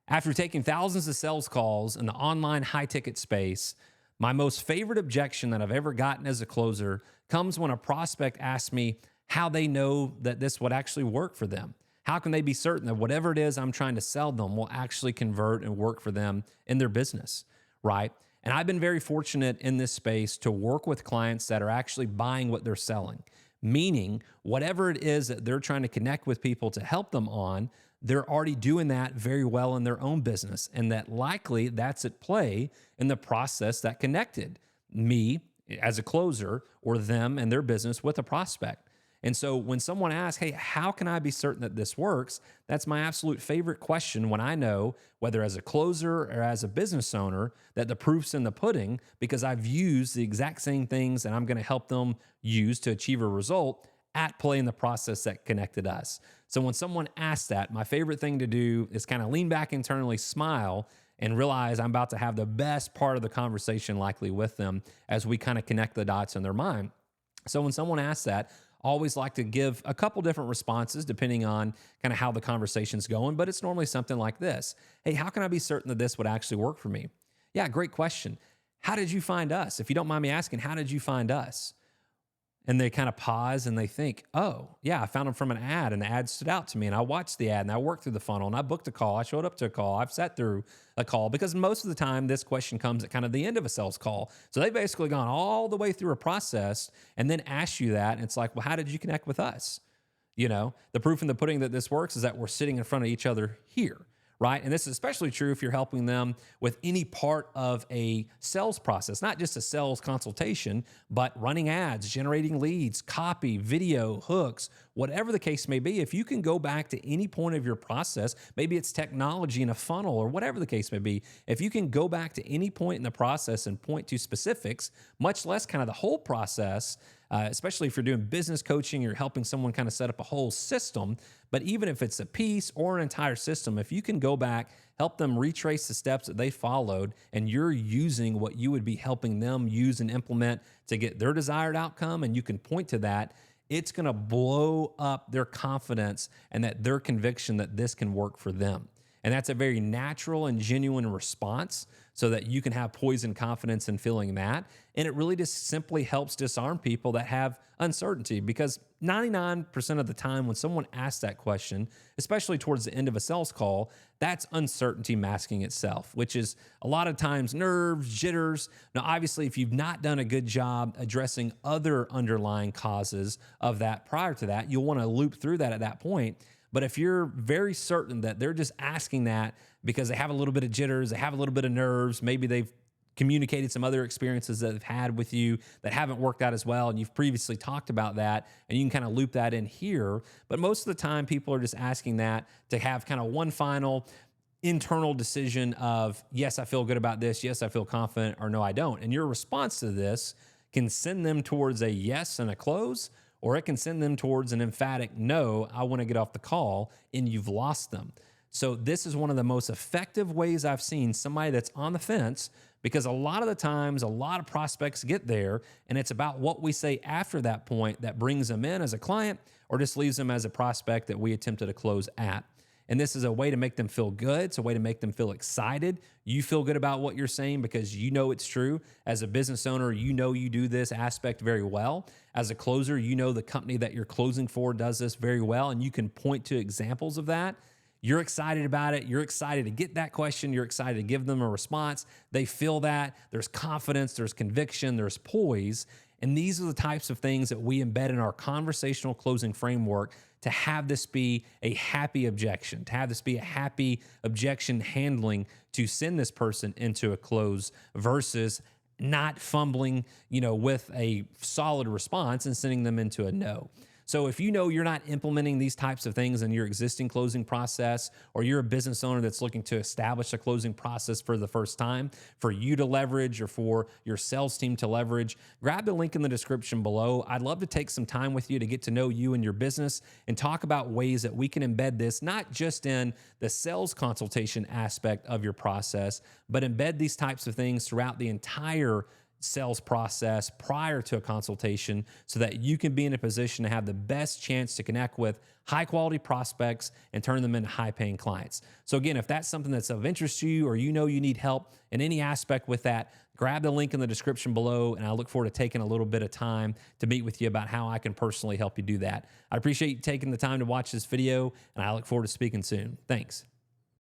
After taking thousands of sales calls in the online high ticket space, my most favorite objection that I've ever gotten as a closer comes when a prospect asks me how they know that this would actually work for them. How can they be certain that whatever it is I'm trying to sell them will actually convert and work for them in their business, right? And I've been very fortunate in this space to work with clients that are actually buying what they're selling, meaning whatever it is that they're trying to connect with people to help them on, they're already doing that very well in their own business. And that likely that's at play in the process that connected me as a closer or them and their business with a prospect. And so when someone asks, hey, how can I be certain that this works? That's my absolute favorite question when I know, whether as a closer or as a business owner, that the proof's in the pudding because I've used the exact same things and I'm going to help them use to achieve a result at play in the process that connected us. So when someone asks that, my favorite thing to do is kind of lean back internally, smile, and realize I'm about to have the best part of the conversation likely with them as we kind of connect the dots in their mind. So when someone asks that, I always like to give a couple different responses depending on kind of how the conversation's going, but it's normally something like this. Hey, how can I be certain that this would actually work for me? Yeah, great question. How did you find us? If you don't mind me asking, how did you find us? And they kind of pause and they think, oh, yeah, I found them from an ad and the ad stood out to me. And I watched the ad and I worked through the funnel and I booked a call. I showed up to a call. I've sat through a call because most of the time this question comes at kind of the end of a sales call. So they've basically gone all the way through a process and then asked you that. And it's like, well, how did you connect with us? You know, the proof in the pudding that this works is that we're sitting in front of each other here. Right. And this is especially true if you're helping them with any part of a sales process, not just a sales consultation, but running ads, generating leads, copy, video, hooks, whatever the case may be. If you can go back to any point of your process, maybe it's technology in a funnel or whatever the case may be. If you can go back to any point in the process and point to specifics, much less kind of the whole process, especially if you're doing business coaching, you're helping someone kind of set up a whole system. But even if it's a piece or an entire system, if you can go back, help them retrace the steps that they followed, and you're using what you would be helping them use and implement to get their desired outcome, and you can point to that, it's going to blow up their confidence and that their conviction that this can work for them. And that's a very natural and genuine response so that you can have poise and confidence in feeling that. And it really just simply helps disarm people that have uncertainty because 99% of the time when someone asks that question, especially towards the end of a sales call, that's uncertainty masking itself, which is a lot of times nerves, jitters. Now, obviously, if you've not done a good job addressing other underlying causes of that prior to that, you'll want to loop through that at that point. But if you're very certain that they're just asking that because they have a little bit of jitters, they have a little bit of nerves, maybe they've communicated some other experiences that they've had with you that haven't worked out as well, and you've previously talked about that, and you can kind of loop that in here. But most of the time, people are just asking that to have kind of one final internal decision of, yes, I feel good about this, yes, I feel confident, or no, I don't. And your response to this can send them towards a yes and a close, or it can send them towards an emphatic no, I want to get off the call, and you've lost them. So this is one of the most effective ways I've seen somebody that's on the fence, because a lot of the times, a lot of prospects get there, and it's about what we say after that point that brings them in as a client or just leaves them as a prospect that we attempted to close at. And this is a way to make them feel good. It's a way to make them feel excited. You feel good about what you're saying because you know it's true. As a business owner, you know you do this aspect very well. As a closer, you know the company that you're closing for does this very well, and you can point to examples of that. You're excited about it. You're excited to get that question. You're excited to give them a response. They feel that. There's confidence, there's conviction, there's poise. And these are the types of things that we embed in our conversational closing framework to have this be a happy objection, to have this be a happy objection handling to send this person into a close versus not fumbling, with a solid response and sending them into a no. So if you know you're not implementing these types of things in your existing closing process, or you're a business owner that's looking to establish a closing process for the first time for you to leverage or for your sales team to leverage, grab the link in the description below. I'd love to take some time with you to get to know you and your business and talk about ways that we can embed this, not just in the sales consultation aspect of your process, but embed these types of things throughout the entire sales process prior to a consultation so that you can be in a position to have the best chance to connect with high quality prospects and turn them into high paying clients. So again, if that's something that's of interest to you, or you know you need help in any aspect with that, grab the link in the description below, and I look forward to taking a little bit of time to meet with you about how I can personally help you do that. I appreciate you taking the time to watch this video, and I look forward to speaking soon. Thanks.